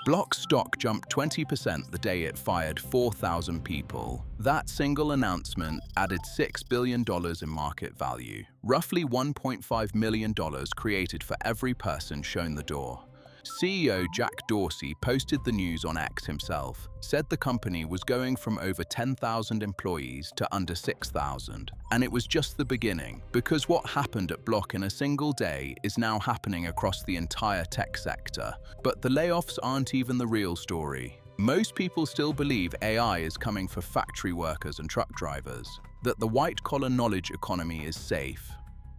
Block stock jumped 20% the day it fired 4,000 people. That single announcement added $6 billion in market value, roughly $1.5 million created for every person shown the door. CEO Jack Dorsey posted the news on X himself, said the company was going from over 10,000 employees to under 6,000. And it was just the beginning, because what happened at Block in a single day is now happening across the entire tech sector. But the layoffs aren't even the real story. Most people still believe AI is coming for factory workers and truck drivers, that the white-collar knowledge economy is safe.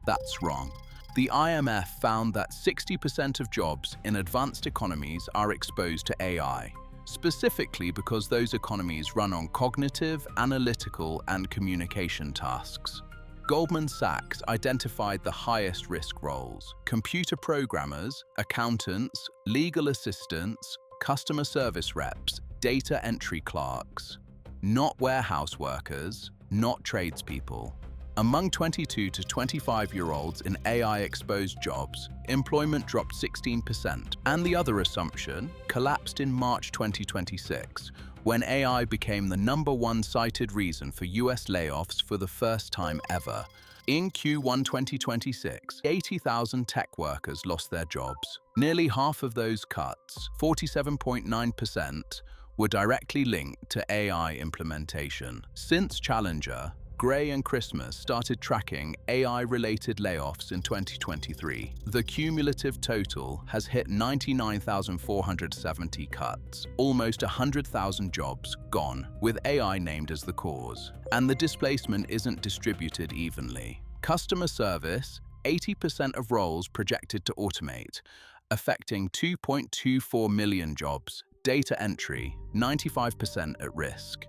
That's wrong. The IMF found that 60% of jobs in advanced economies are exposed to AI, specifically because those economies run on cognitive, analytical, and communication tasks. Goldman Sachs identified the highest risk roles: computer programmers, accountants, legal assistants, customer service reps, data entry clerks. Not warehouse workers, not tradespeople. Among 22 to 25-year-olds in AI-exposed jobs, employment dropped 16%, and the other assumption collapsed in March 2026, when AI became the #1 cited reason for US layoffs for the first time ever. In Q1 2026, 80,000 tech workers lost their jobs. Nearly half of those cuts, 47.9%, were directly linked to AI implementation. Since Challenger, Gray and Christmas started tracking AI-related layoffs in 2023, the cumulative total has hit 99,470 cuts, almost 100,000 jobs gone, with AI named as the cause. And the displacement isn't distributed evenly. Customer service, 80% of roles projected to automate, affecting 2.24 million jobs. Data entry, 95% at risk.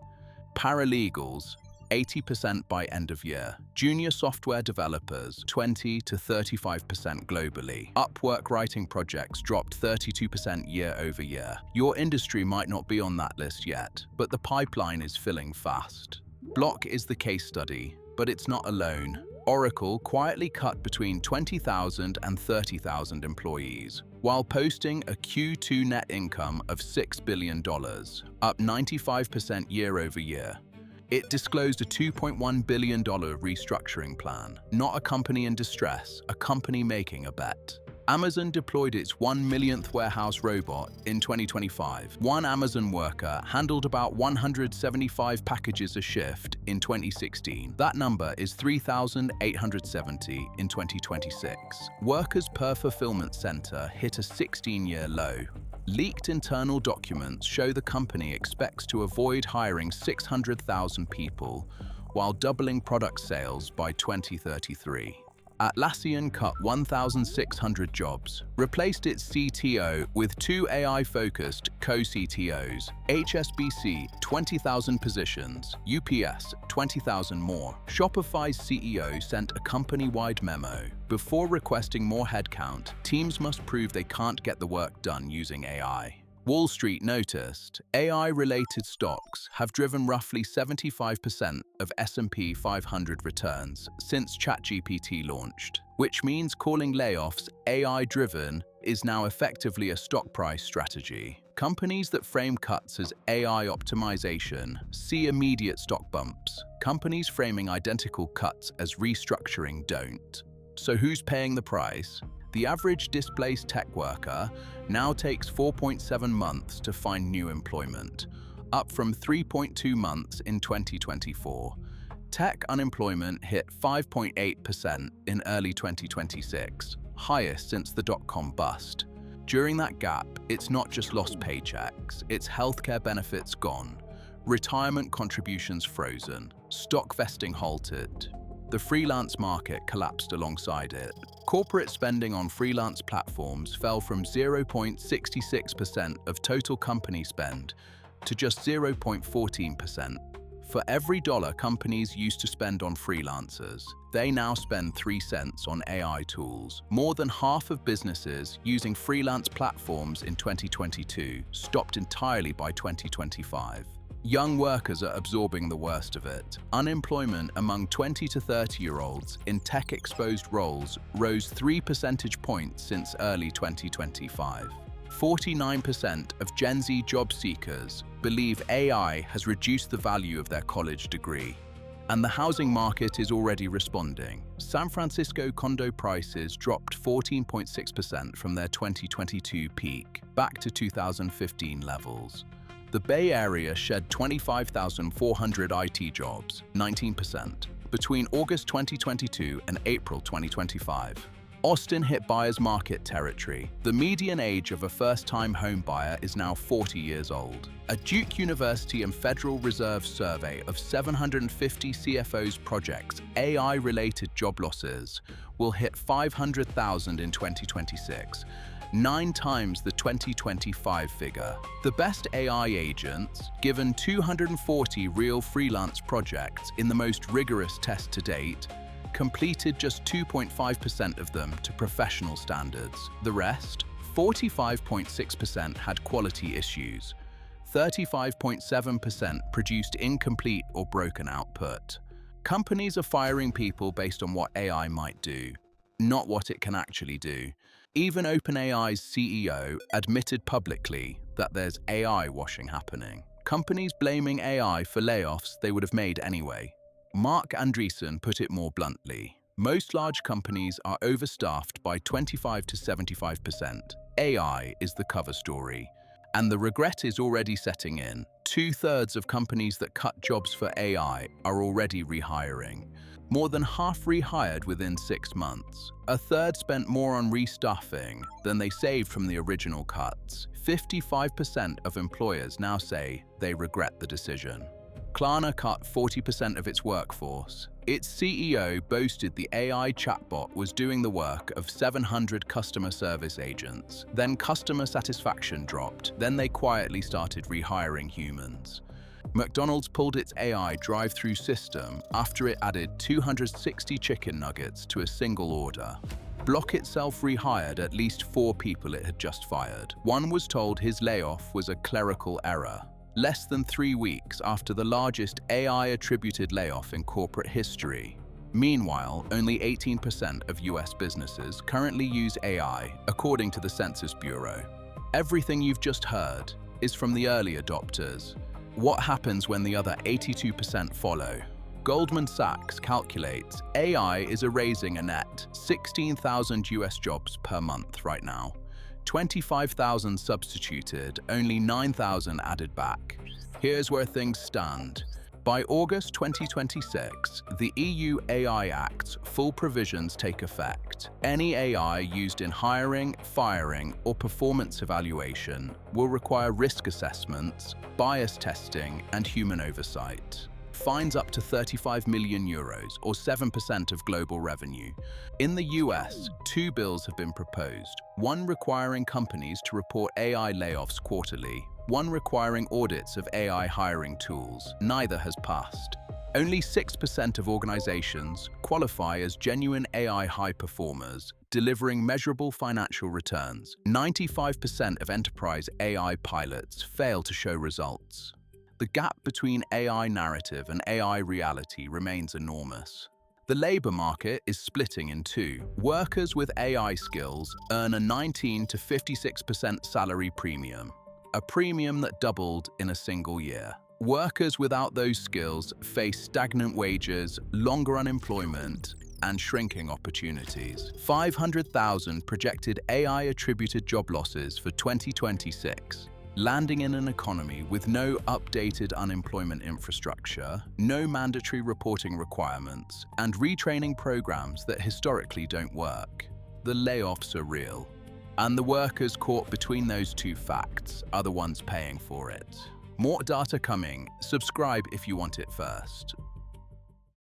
Paralegals, 80% by end of year. Junior software developers, 20 to 35% globally. Upwork writing projects dropped 32% year over year. Your industry might not be on that list yet, but the pipeline is filling fast. Block is the case study, but it's not alone. Oracle quietly cut between 20,000 and 30,000 employees, while posting a Q2 net income of $6 billion, up 95% year over year. It disclosed a $2.1 billion restructuring plan, not a company in distress, a company making a bet. Amazon deployed its 1 millionth warehouse robot in 2025. One Amazon worker handled about 175 packages a shift in 2016. That number is 3,870 in 2026. Workers per fulfillment center hit a 16-year low. Leaked internal documents show the company expects to avoid hiring 600,000 people while doubling product sales by 2033. Atlassian cut 1,600 jobs, replaced its CTO with 2 AI-focused co-CTOs. HSBC, 20,000 positions. UPS, 20,000 more. Shopify's CEO sent a company-wide memo. Before requesting more headcount, teams must prove they can't get the work done using AI. Wall Street noticed AI-related stocks have driven roughly 75% of S&P 500 returns since ChatGPT launched, which means calling layoffs AI-driven is now effectively a stock price strategy. Companies that frame cuts as AI optimization see immediate stock bumps. Companies framing identical cuts as restructuring don't. So who's paying the price? The average displaced tech worker now takes 4.7 months to find new employment, up from 3.2 months in 2024. Tech unemployment hit 5.8% in early 2026, highest since the dot-com bust. During that gap, it's not just lost paychecks, it's healthcare benefits gone, retirement contributions frozen, stock vesting halted. The freelance market collapsed alongside it. Corporate spending on freelance platforms fell from 0.66% of total company spend to just 0.14%. For every dollar companies used to spend on freelancers, they now spend 3 cents on AI tools. More than half of businesses using freelance platforms in 2022 stopped entirely by 2025. Young workers are absorbing the worst of it. Unemployment among 20 to 30-year-olds in tech-exposed roles rose 3 percentage points since early 2025. 49% of Gen Z job seekers believe AI has reduced the value of their college degree. And the housing market is already responding. San Francisco condo prices dropped 14.6% from their 2022 peak, back to 2015 levels. The Bay Area shed 25,400 IT jobs, 19%, between August 2022 and April 2025. Austin hit buyer's market territory. The median age of a first-time home buyer is now 40 years old. A Duke University and Federal Reserve survey of 750 CFOs projects AI-related job losses will hit 500,000 in 2026, 9 times the 2025 figure. The best AI agents, given 240 real freelance projects in the most rigorous test to date, completed just 2.5% of them to professional standards. The rest, 45.6%, had quality issues. 35.7% produced incomplete or broken output. Companies are firing people based on what AI might do, not what it can actually do. Even OpenAI's CEO admitted publicly that there's AI washing happening. Companies blaming AI for layoffs they would have made anyway. Mark Andreessen put it more bluntly. Most large companies are overstaffed by 25 to 75%. AI is the cover story. And the regret is already setting in. 2/3 of companies that cut jobs for AI are already rehiring. More than half rehired within 6 months. 1/3 spent more on restaffing than they saved from the original cuts. 55% of employers now say they regret the decision. Klarna cut 40% of its workforce. Its CEO boasted the AI chatbot was doing the work of 700 customer service agents. Then customer satisfaction dropped. Then they quietly started rehiring humans. McDonald's pulled its AI drive-through system after it added 260 chicken nuggets to a single order. Block itself rehired at least 4 people it had just fired. One was told his layoff was a clerical error. Less than 3 weeks after the largest AI-attributed layoff in corporate history. Meanwhile, only 18% of US businesses currently use AI, according to the Census Bureau. Everything you've just heard is from the early adopters. What happens when the other 82% follow? Goldman Sachs calculates AI is erasing a net 16,000 US jobs per month right now. 25,000 substituted, only 9,000 added back. Here's where things stand. By August 2026, the EU AI Act's full provisions take effect. Any AI used in hiring, firing, or performance evaluation will require risk assessments, bias testing, and human oversight. Fines up to €35 million, or 7% of global revenue. In the US, 2 bills have been proposed, one requiring companies to report AI layoffs quarterly, one requiring audits of AI hiring tools. Neither has passed. Only 6% of organizations qualify as genuine AI high performers, delivering measurable financial returns. 95% of enterprise AI pilots fail to show results. The gap between AI narrative and AI reality remains enormous. The labor market is splitting in 2. Workers with AI skills earn a 19 to 56% salary premium, a premium that doubled in a single year. Workers without those skills face stagnant wages, longer unemployment, and shrinking opportunities. 500,000 projected AI-attributed job losses for 2026. Landing in an economy with no updated unemployment infrastructure, no mandatory reporting requirements, and retraining programs that historically don't work. The layoffs are real, and the workers caught between those 2 facts are the ones paying for it. More data coming. Subscribe if you want it first.